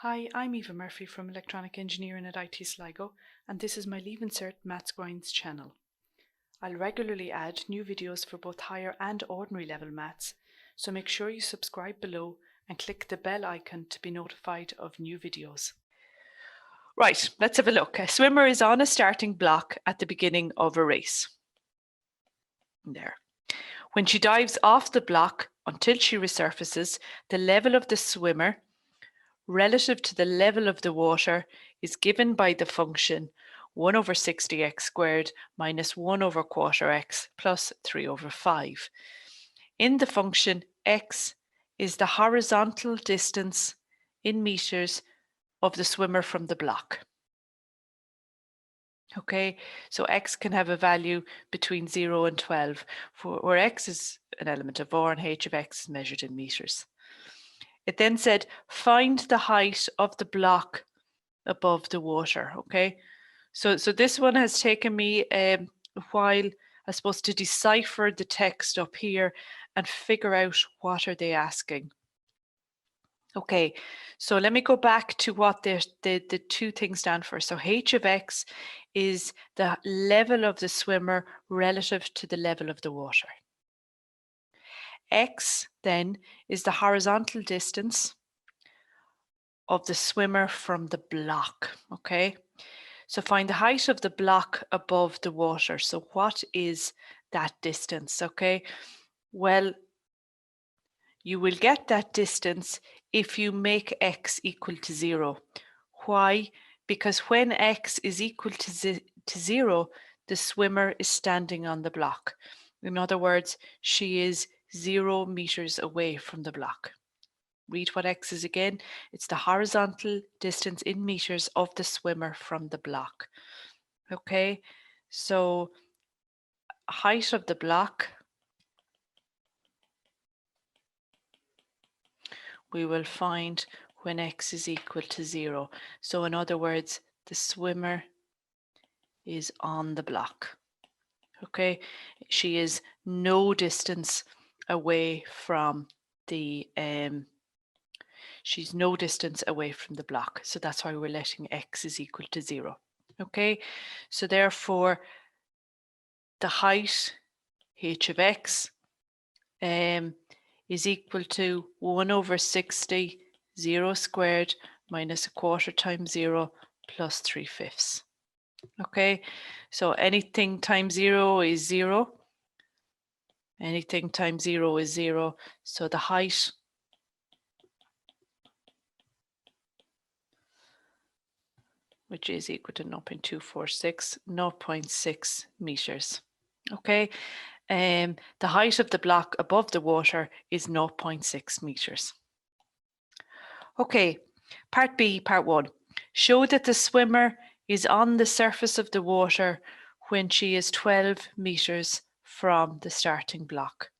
Hi, I'm Eva Murphy from Electronic Engineering at IT Sligo, and this is my Leaving Cert Maths Grinds channel. I'll regularly add new videos for both higher and ordinary level maths, so make sure you subscribe below and click the bell icon to be notified of new videos. Right, let's have a look. A swimmer is on a starting block at the beginning of a race. There. When she dives off the block until she resurfaces, the level of the swimmer relative to the level of the water is given by the function 1 over 60x squared minus 1 over quarter x plus 3 over 5. In the function, x is the horizontal distance in meters of the swimmer from the block. Okay, so x can have a value between 0 and 12, where x is an element of r and h of x is measured in meters. It then said, find the height of the block above the water, okay? So this one has taken me a while, I suppose, to decipher the text up here and figure out what are they asking. Okay, so let me go back to what the two things stand for. So h of x is the level of the swimmer relative to the level of the water. X then is the horizontal distance of the swimmer from the block, okay? So find the height of the block above the water. So what is that distance, okay? Well, you will get that distance if you make x equal to 0. Why? Because when x is equal to 0, the swimmer is standing on the block. In other words, she is 0 meters away from the block. Read what x is again. It's the horizontal distance in meters of the swimmer from the block. Okay, so height of the block, we will find when x is equal to 0. So in other words, the swimmer is on the block. Okay, she is no distance away from the she's no distance away from the block. So that's why we're letting x is equal to 0. Okay, so therefore the height h of x is equal to 1 over 60, 0 squared minus a quarter times 0 plus 3/5. Okay, so anything times 0 is 0. Anything times 0 is 0. So the height which is equal to 0.246, 0.6 meters. Okay, the height of the block above the water is 0.6 meters. Okay, part B, part 1. Show that the swimmer is on the surface of the water when she is 12 meters from the starting block.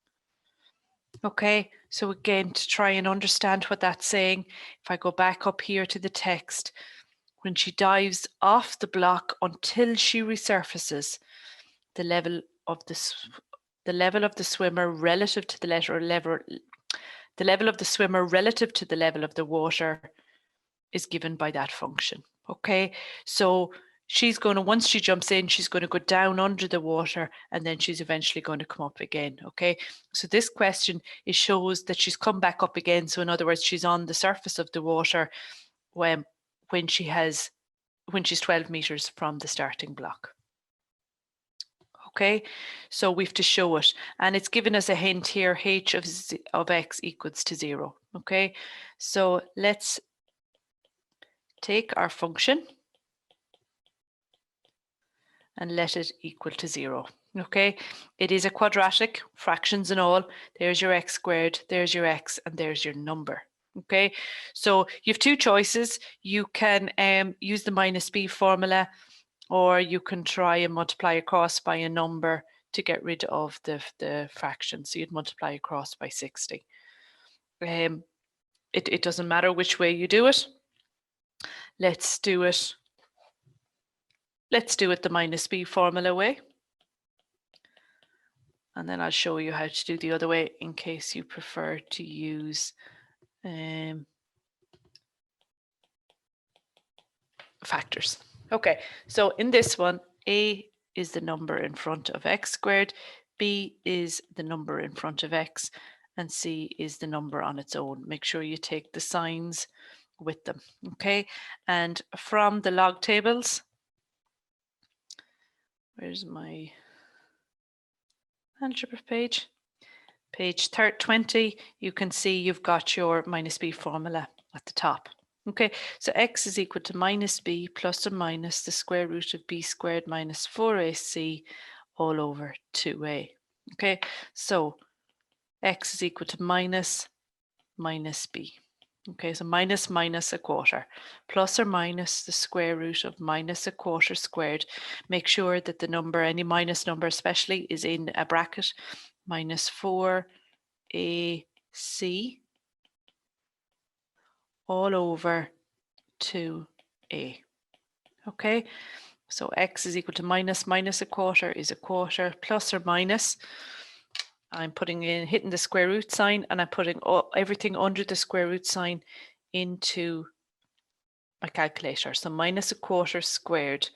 Okay, so again, to try and understand what that's saying, if I go back up here to the text, when she dives off the block until she resurfaces, the level of the swimmer relative to the level of the swimmer relative to the level of the water is given by that function. Okay, so she's going to, once she jumps in, she's going to go down under the water and then she's eventually going to come up again. Okay, so this question, it shows that she's come back up again. So in other words, she's on the surface of the water when she's 12 meters from the starting block. Okay, so we have to show it, and it's given us a hint here, h of x equals to 0. Okay, so let's take our function and let it equal to 0. Okay, it is a quadratic, fractions and all. There's your x squared, there's your x, and there's your number. Okay, so you have two choices. You can use the minus b formula, or you can try and multiply across by a number to get rid of the fraction. So you'd multiply across by 60. It doesn't matter which way you do it. Let's do it the minus b formula way. And then I'll show you how to do the other way in case you prefer to use factors. Okay, so in this one, A is the number in front of x squared, B is the number in front of x, and C is the number on its own. Make sure you take the signs with them, okay? And from the log tables, where's my algebra page? Page 20, you can see you've got your minus b formula at the top. Okay, so x is equal to minus b plus or minus the square root of b squared minus 4ac all over 2a. Okay, so x is equal to minus b. Okay, so minus a quarter, plus or minus the square root of minus a quarter squared. Make sure that the number, any minus number especially, is in a bracket, minus 4ac all over 2a. Okay, so x is equal to minus a quarter is a quarter, plus or minus. I'm hitting the square root sign, and I'm putting everything under the square root sign into my calculator. So minus a quarter squared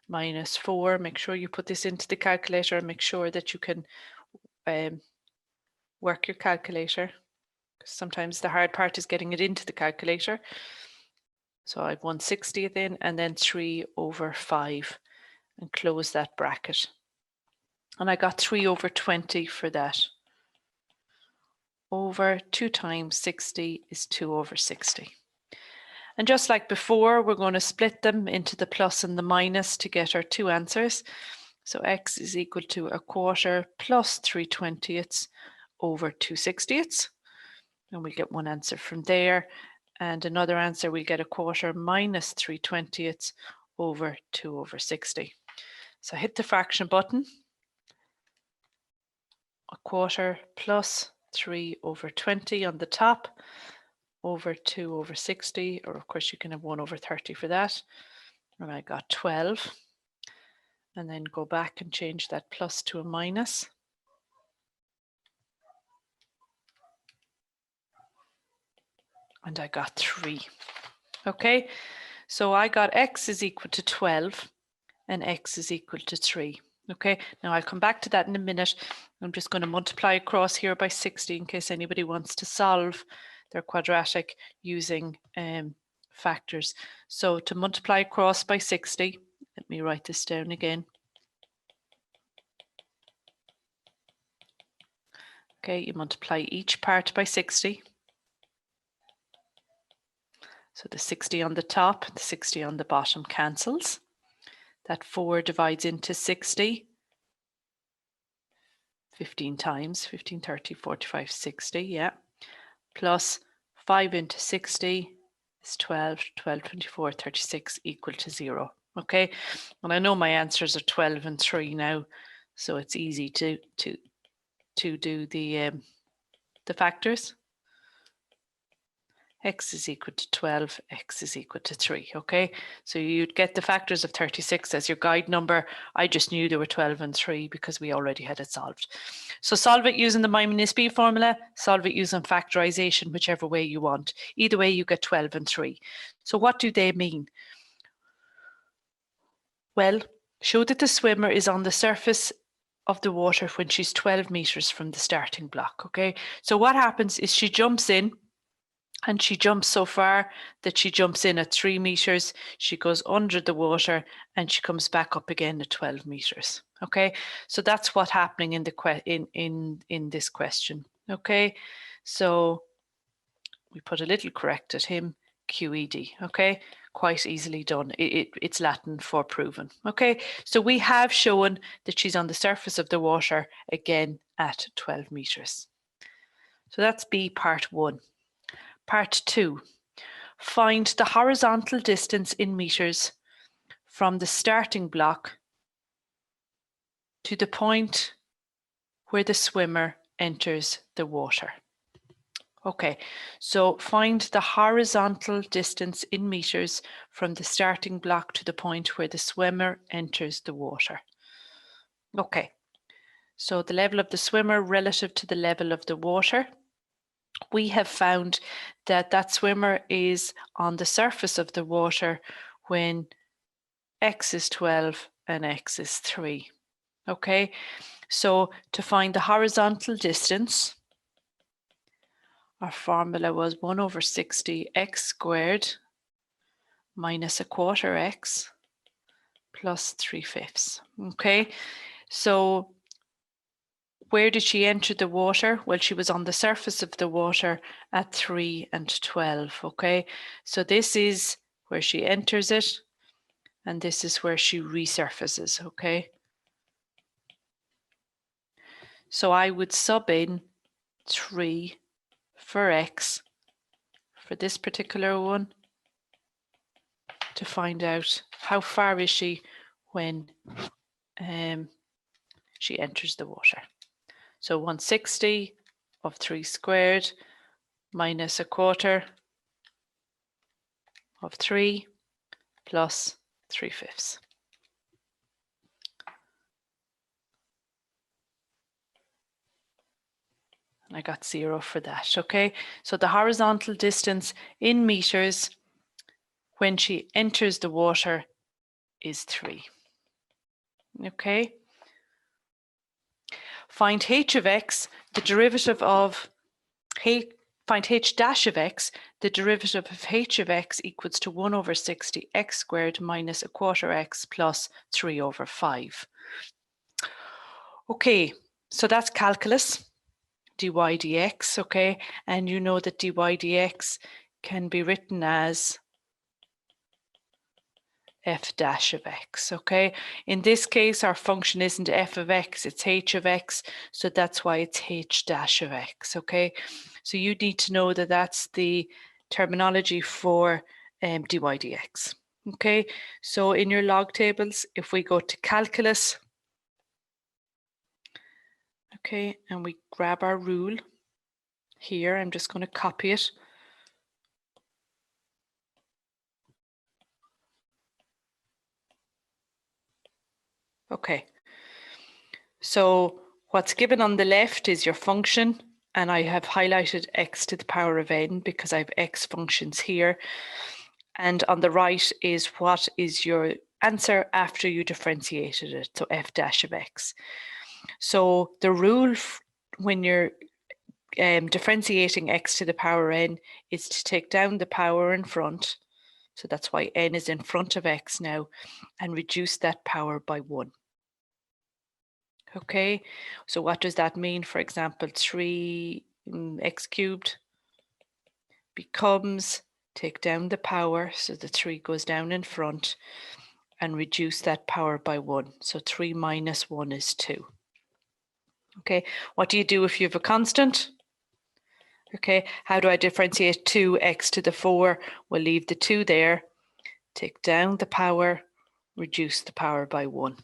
minus 4. Make sure you put this into the calculator and make sure that you can work your calculator. Sometimes the hard part is getting it into the calculator. So I've 1/60th in, and then 3 over 5, and close that bracket. And I got 3 over 20 for that. Over 2 times 60 is 2 over 60. And just like before, we're going to split them into the plus and the minus to get our two answers. So x is equal to a quarter plus 3/20 over 2/60. And we get one answer from there. And another answer, we get a quarter minus 3/20 over 2 over 60. So hit the fraction button. A quarter plus 3 over 20 on the top, over 2 over 60, or of course you can have 1 over 30 for that. And I got 12. And then go back and change that plus to a minus. And I got 3. Okay, so I got x is equal to 12 and x is equal to 3. Okay, now I'll come back to that in a minute. I'm just going to multiply across here by 60 in case anybody wants to solve their quadratic using factors. So to multiply across by 60, let me write this down again. Okay, you multiply each part by 60. So the 60 on the top, the 60 on the bottom cancels. That 4 divides into 60 15 times, 15, 30, 45, 60, yeah. Plus 5 into 60 is 12, 12, 24, 36 equal to 0. Okay, and I know my answers are 12 and 3 now, so it's easy to do the factors. X is equal to 12, x is equal to 3, okay? So you'd get the factors of 36 as your guide number. I just knew they were 12 and 3 because we already had it solved. So solve it using the minus b formula, solve it using factorization, whichever way you want. Either way, you get 12 and 3. So what do they mean? Well, show that the swimmer is on the surface of the water when she's 12 meters from the starting block, okay? So what happens is she jumps in, and she jumps so far that she jumps in at 3 meters, she goes under the water, and she comes back up again at 12 meters. Okay, so that's what's happening in the in this question. Okay, so we put a little correct at him, QED. Okay, quite easily done. It's Latin for proven. Okay, so we have shown that she's on the surface of the water again at 12 meters. So that's B part 1. Part 2, find the horizontal distance in meters from the starting block to the point where the swimmer enters the water. Okay, so find the horizontal distance in meters from the starting block to the point where the swimmer enters the water. Okay, so the level of the swimmer relative to the level of the water. We have found that that swimmer is on the surface of the water when x is 12, and x is 3. Okay, so to find the horizontal distance, our formula was 1 over 60 x squared minus a quarter x plus 3/5. Okay, so where did she enter the water? Well, she was on the surface of the water at 3 and 12. Okay, so this is where she enters it, and this is where she resurfaces. Okay, so I would sub in 3 for x for this particular one to find out how far is she when she enters the water. So 160 of 3 squared minus a quarter of 3 plus 3/5. And I got 0 for that. Okay, so the horizontal distance in meters when she enters the water is 3. Okay, find h of x, the derivative of find h dash of x, the derivative of h of x equals to 1 over 60 x squared minus a quarter x plus 3 over 5. Okay, so that's calculus, dy dx, okay, and you know that dy dx can be written as f dash of x, okay? In this case, our function isn't f of x, it's h of x, so that's why it's h dash of x, okay? So you need to know that that's the terminology for dy dx, okay? So in your log tables, if we go to calculus, okay, and we grab our rule here, I'm just going to copy it. Okay, so what's given on the left is your function, and I have highlighted x to the power of n because I have x functions here. And on the right is what is your answer after you differentiated it, so f dash of x. So the rule when you're differentiating x to the power n is to take down the power in front, so that's why n is in front of x now, and reduce that power by 1. Okay, so what does that mean? For example, 3x cubed becomes, take down the power, so the 3 goes down in front, and reduce that power by 1. So 3 minus 1 is 2. Okay, what do you do if you have a constant? Okay, how do I differentiate 2x to the 4? We'll leave the 2 there, take down the power, reduce the power by 1.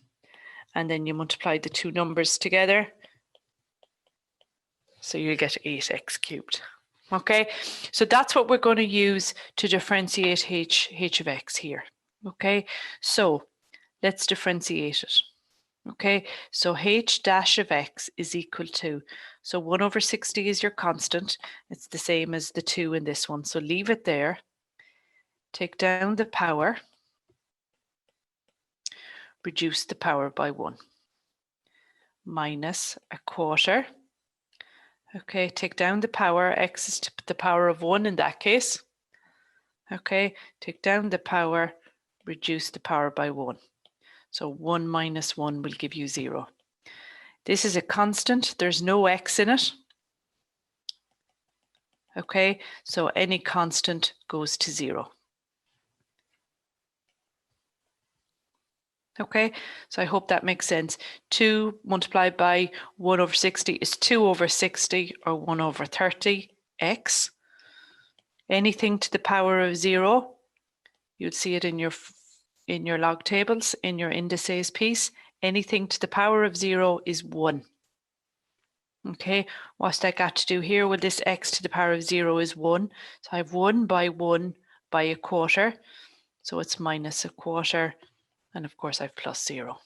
And then you multiply the two numbers together. So you get 8x cubed. Okay, so that's what we're going to use to differentiate h of x here. Okay, so let's differentiate it. Okay, so h dash of x is equal to, so 1 over 60 is your constant. It's the same as the 2 in this one. So leave it there. Take down the power. Reduce the power by 1. Minus a quarter. Okay, take down the power. X is to the power of 1 in that case. Okay, take down the power. Reduce the power by 1. So 1 minus 1 will give you 0. This is a constant. There's no x in it. Okay, so any constant goes to 0. Okay, so I hope that makes sense. 2 multiplied by 1 over 60 is 2 over 60, or 1 over 30 x. Anything to the power of 0, you'll see it in your log tables, in your indices piece. Anything to the power of 0 is 1. Okay, what's that got to do here? Well, this x to the power of 0 is 1. So I have 1 by a quarter. So it's minus a quarter. And of course, I have plus 0.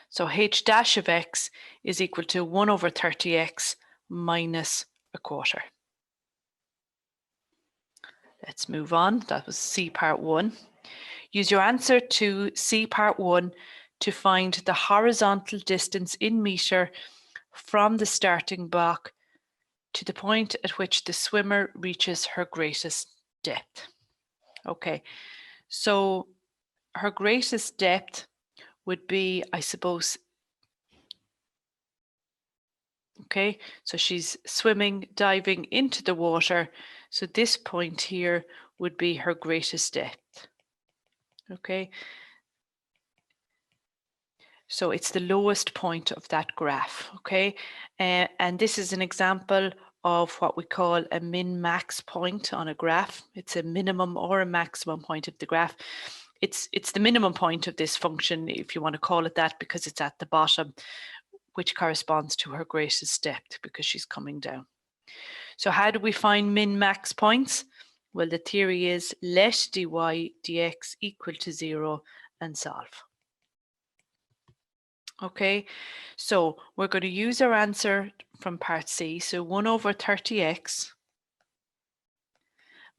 So h dash of x is equal to 1 over 30x minus a quarter. Let's move on. That was C part 1. Use your answer to C part 1 to find the horizontal distance in metre from the starting block to the point at which the swimmer reaches her greatest depth. Okay, so her greatest depth would be, I suppose, okay, so she's swimming, diving into the water. So this point here would be her greatest depth. Okay, so it's the lowest point of that graph. Okay, and this is an example of what we call a min-max point on a graph. It's a minimum or a maximum point of the graph. It's the minimum point of this function, if you want to call it that, because it's at the bottom, which corresponds to her greatest depth because she's coming down. So how do we find min-max points? Well, the theory is let dy dx equal to 0 and solve. Okay, so we're going to use our answer from part C. So 1 over 30x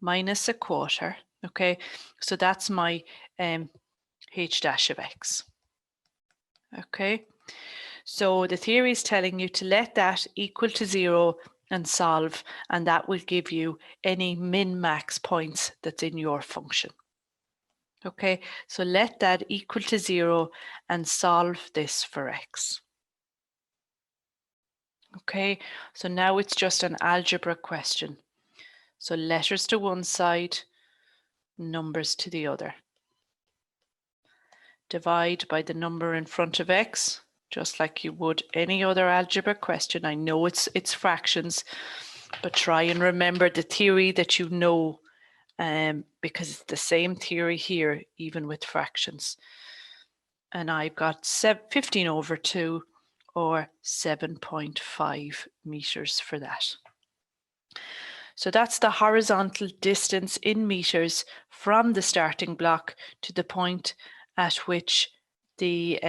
minus a quarter. Okay, so that's my h dash of x. Okay, so the theory is telling you to let that equal to 0 and solve, and that will give you any min-max points that's in your function. Okay, so let that equal to 0 and solve this for x. Okay, so now it's just an algebra question. So letters to one side, numbers to the other. Divide by the number in front of x, just like you would any other algebra question. I know it's fractions, but try and remember the theory that you know, because it's the same theory here, even with fractions. And I've got 15 over 2, or 7.5 meters for that. So that's the horizontal distance in meters from the starting block to the point at which the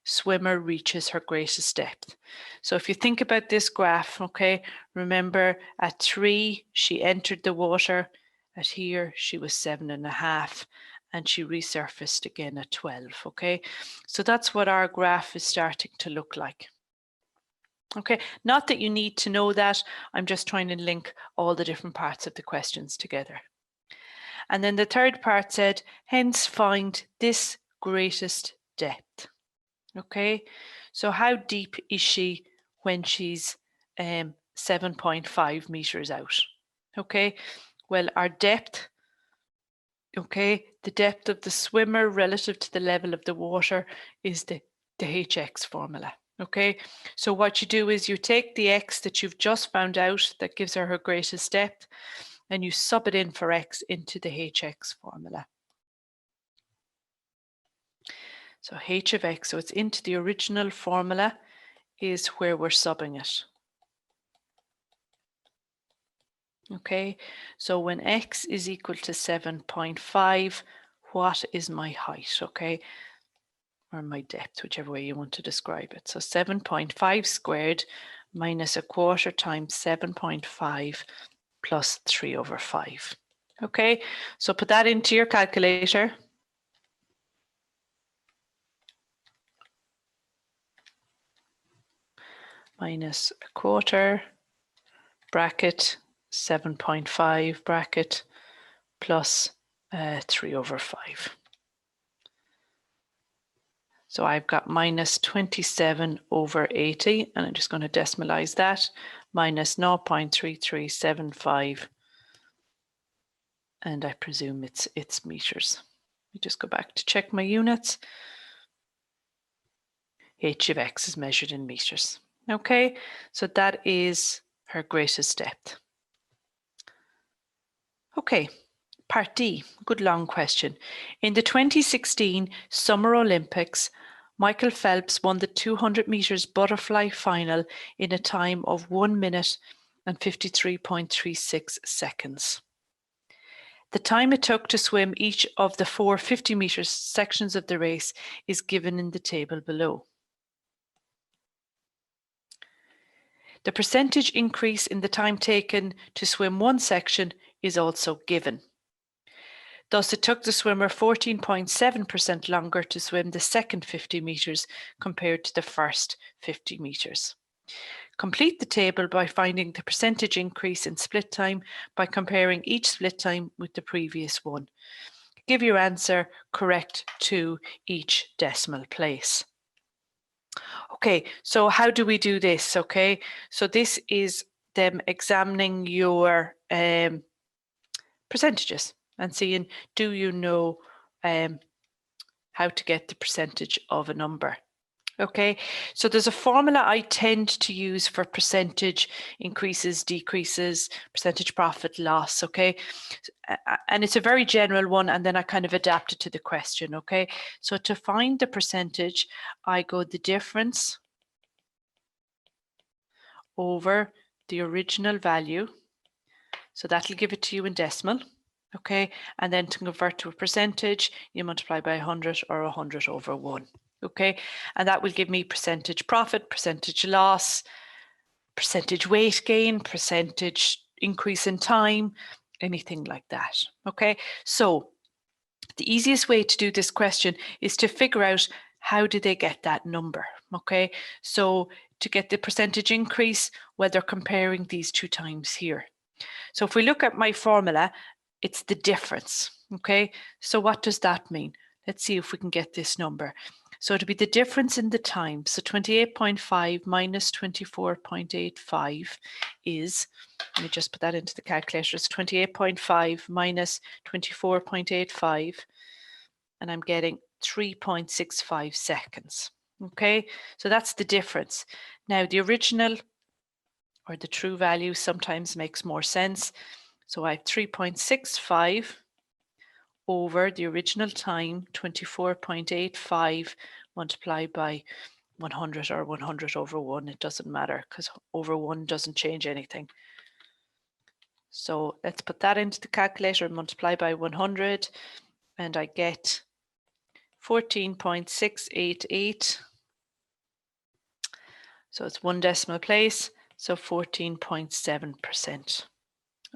swimmer reaches her greatest depth. So if you think about this graph, okay, remember at 3, she entered the water. At here, she was 7.5, and she resurfaced again at 12, okay? So that's what our graph is starting to look like. Okay, not that you need to know that, I'm just trying to link all the different parts of the questions together. And then the third part said, hence find this greatest depth. Okay, so how deep is she when she's 7.5 meters out? Okay, well, our depth, okay, the depth of the swimmer relative to the level of the water is the hx formula. Okay, so what you do is you take the x that you've just found out that gives her her greatest depth, and you sub it in for x into the hx formula. So h of x, so it's into the original formula, is where we're subbing it. Okay, so when x is equal to 7.5, what is my height? Okay, or my depth, whichever way you want to describe it. So 7.5 squared minus a quarter times 7.5 plus 3 over 5. Okay, so put that into your calculator. Minus a quarter, bracket, 7.5 bracket, plus 3 over 5. So I've got minus 27 over 80, and I'm just going to decimalize that, minus 0.3375, and I presume it's meters. Let me just go back to check my units. H of x is measured in meters. Okay, so that is her greatest depth. Okay, part D, good long question. In the 2016 Summer Olympics, Michael Phelps won the 200 meters butterfly final in a time of 1 minute and 53.36 seconds. The time it took to swim each of the 4 50 meters sections of the race is given in the table below. The percentage increase in the time taken to swim one section is also given. Thus, it took the swimmer 14.7% longer to swim the second 50 metres compared to the first 50 metres. Complete the table by finding the percentage increase in split time by comparing each split time with the previous one. Give your answer correct to each decimal place. Okay, so how do we do this? Okay, so this is them examining your percentages and seeing, do you know how to get the percentage of a number? Okay, so there's a formula I tend to use for percentage increases, decreases, percentage profit loss, okay? And it's a very general one, and then I kind of adapt it to the question, okay? So to find the percentage, I go the difference over the original value. So that'll give it to you in decimal, okay? And then to convert to a percentage, you multiply by 100 or 100 over 1. Okay, and that will give me percentage profit, percentage loss, percentage weight gain, percentage increase in time, anything like that. Okay, so the easiest way to do this question is to figure out how did they get that number. Okay, so to get the percentage increase, well, they're comparing these two times here. So if we look at my formula, it's the difference. Okay, so what does that mean? Let's see if we can get this number. So it'll be the difference in the time. So 28.5 minus 24.85 is, let me just put that into the calculator, it's 28.5 minus 24.85, and I'm getting 3.65 seconds. Okay, so that's the difference. Now the original or the true value sometimes makes more sense. So I have 3.65 over the original time, 24.85 multiplied by 100 or 100 over 1. It doesn't matter because over 1 doesn't change anything. So let's put that into the calculator and multiply by 100, and I get 14.688. So it's one decimal place, so 14.7%.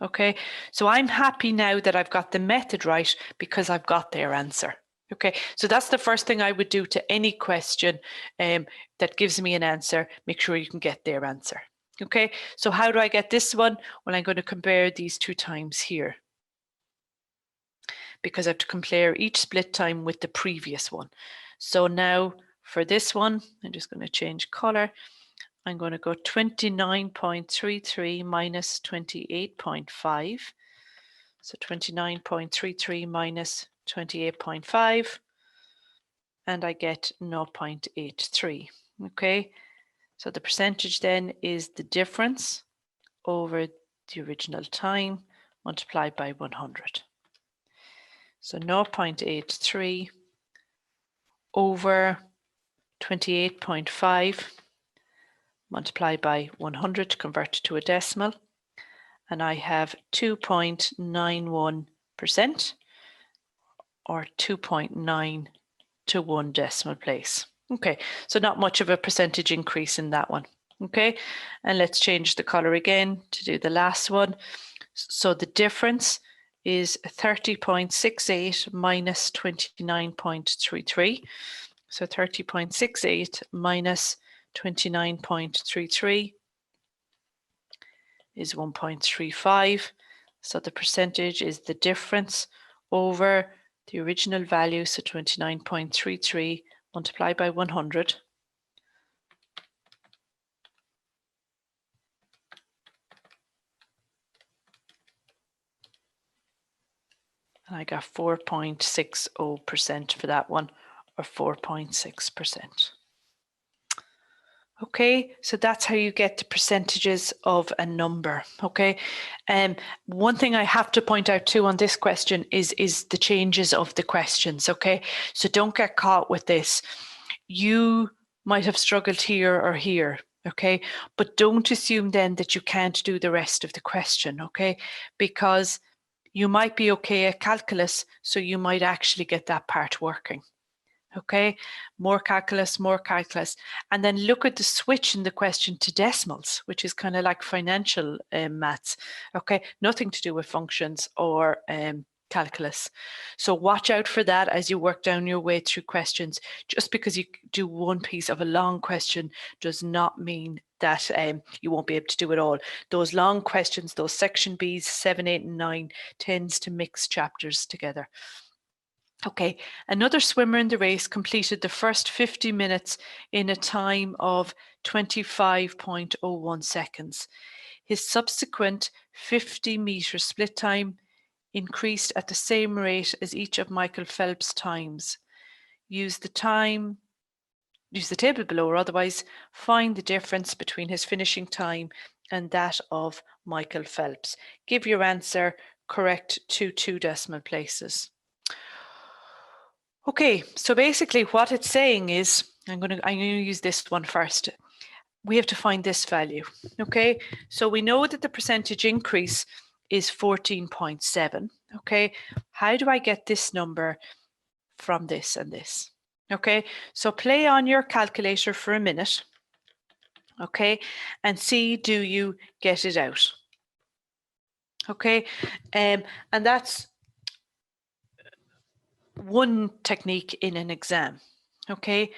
Okay, so I'm happy now that I've got the method right because I've got their answer. Okay, so that's the first thing I would do to any question that gives me an answer. Make sure you can get their answer. Okay, so how do I get this one? Well, I'm going to compare these two times here because I have to compare each split time with the previous one. So now for this one, I'm just going to change color. I'm going to go 29.33 minus 28.5. So 29.33 minus 28.5, and I get 0.83. Okay, so the percentage then is the difference over the original time multiplied by 100. So 0.83 over 28.5 multiplied by 100 to convert it to a decimal, and I have 2.91% or 2.9 to 1 decimal place. Okay, so not much of a percentage increase in that one. Okay, and let's change the color again to do the last one. So the difference is 30.68 minus 29.33. So 30.68 minus 29.33 is 1.35. So the percentage is the difference over the original value, so 29.33 multiplied by 100. And I got 4.60% for that one, or 4.6%. Okay, so that's how you get the percentages of a number. Okay, one thing I have to point out too on this question is the changes of the questions. Okay, so don't get caught with this. You might have struggled here or here. Okay, but don't assume then that you can't do the rest of the question. Okay, because you might be okay at calculus, so you might actually get that part working. Okay, more calculus, and then look at the switch in the question to decimals, which is kind of like financial maths. Okay, nothing to do with functions or calculus. So watch out for that as you work down your way through questions. Just because you do one piece of a long question does not mean that you won't be able to do it all. Those long questions, those section Bs, 7, 8 and 9, tends to mix chapters together. Okay, another swimmer in the race completed the first 50 minutes in a time of 25.01 seconds. His subsequent 50-meter split time increased at the same rate as each of Michael Phelps' times. Use the table below, or otherwise find the difference between his finishing time and that of Michael Phelps. Give your answer correct to 2 decimal places. Okay, so basically what it's saying is, I'm going to use this one first. We have to find this value. Okay, so we know that the percentage increase is 14.7. Okay, how do I get this number from this and this? Okay, so play on your calculator for a minute. Okay, and see, do you get it out? Okay, and that's one technique in an exam. Okay,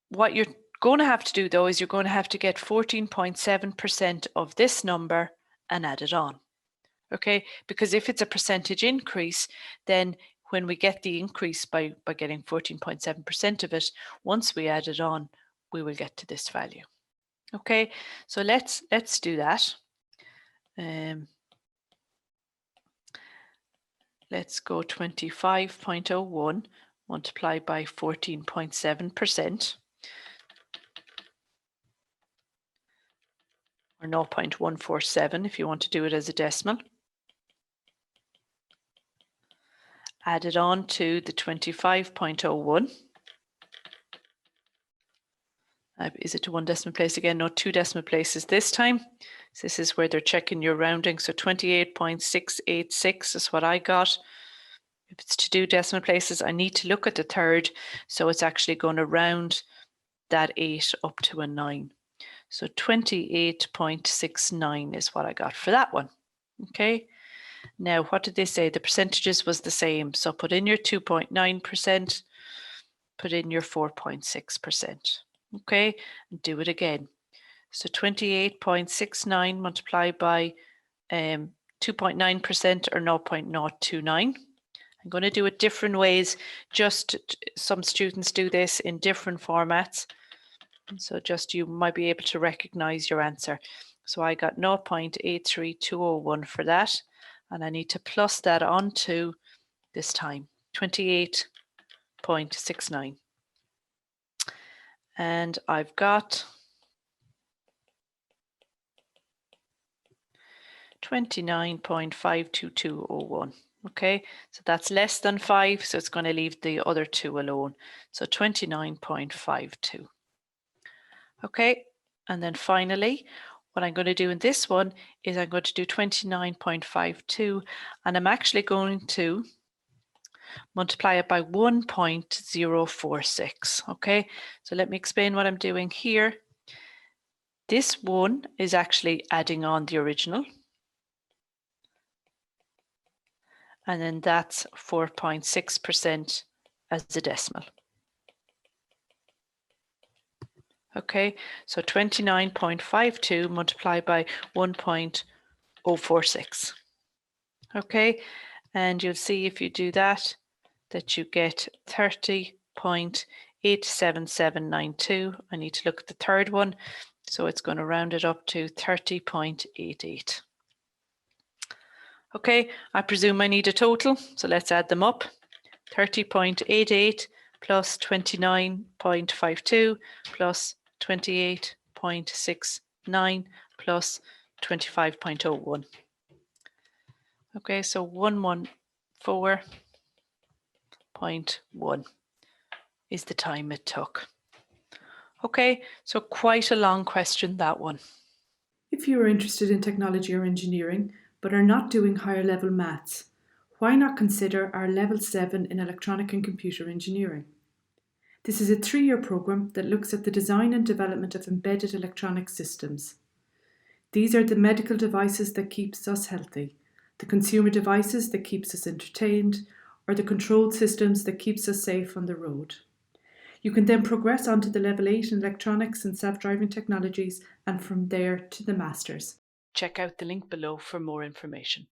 what you're going to have to do though is you're going to have to get 14.7% of this number and add it on. Okay, because if it's a percentage increase, then when we get the increase by getting 14.7% of it, once we add it on, we will get to this value. Okay, so let's do that. Let's go 25.01 multiplied by 14.7%, or 0.147 if you want to do it as a decimal. Add it on to the 25.01. Is it to 1 decimal place again? No, 2 decimal places this time. So this is where they're checking your rounding. So 28.686 is what I got. If it's to do decimal places, I need to look at the third. So it's actually going to round that 8 up to a 9. So 28.69 is what I got for that one. Okay. Now, what did they say? The percentages was the same. So put in your 2.9%, put in your 4.6%. Okay, and do it again. So 28.69 multiplied by 2.9% or 0.029. I'm going to do it different ways. Just some students do this in different formats. So just you might be able to recognize your answer. So I got 0.83201 for that. And I need to plus that onto this time, 28.69. And I've got 29.52201. Okay, so that's less than 5, so it's going to leave the other 2 alone. So 29.52. Okay, and then finally, what I'm going to do in this one is I'm going to do 29.52, and I'm actually going to multiply it by 1.046. Okay, so let me explain what I'm doing here. This one is actually adding on the original. And then that's 4.6% as a decimal. Okay, so 29.52 multiplied by 1.046. Okay, and you'll see if you do that, that you get 30.87792. I need to look at the third one, so it's going to round it up to 30.88. Okay, I presume I need a total, so let's add them up. 30.88 plus 29.52 plus 28.69 plus 25.01. Okay, so 114.1 is the time it took. Okay, so quite a long question, that one. If you are interested in technology or engineering, but are not doing higher level maths, why not consider our Level 7 in Electronic and Computer Engineering? This is a 3-year programme that looks at the design and development of embedded electronic systems. These are the medical devices that keeps us healthy, the consumer devices that keeps us entertained, or the controlled systems that keeps us safe on the road. You can then progress on to the level 8 in electronics and self-driving technologies, and from there to the masters. Check out the link below for more information.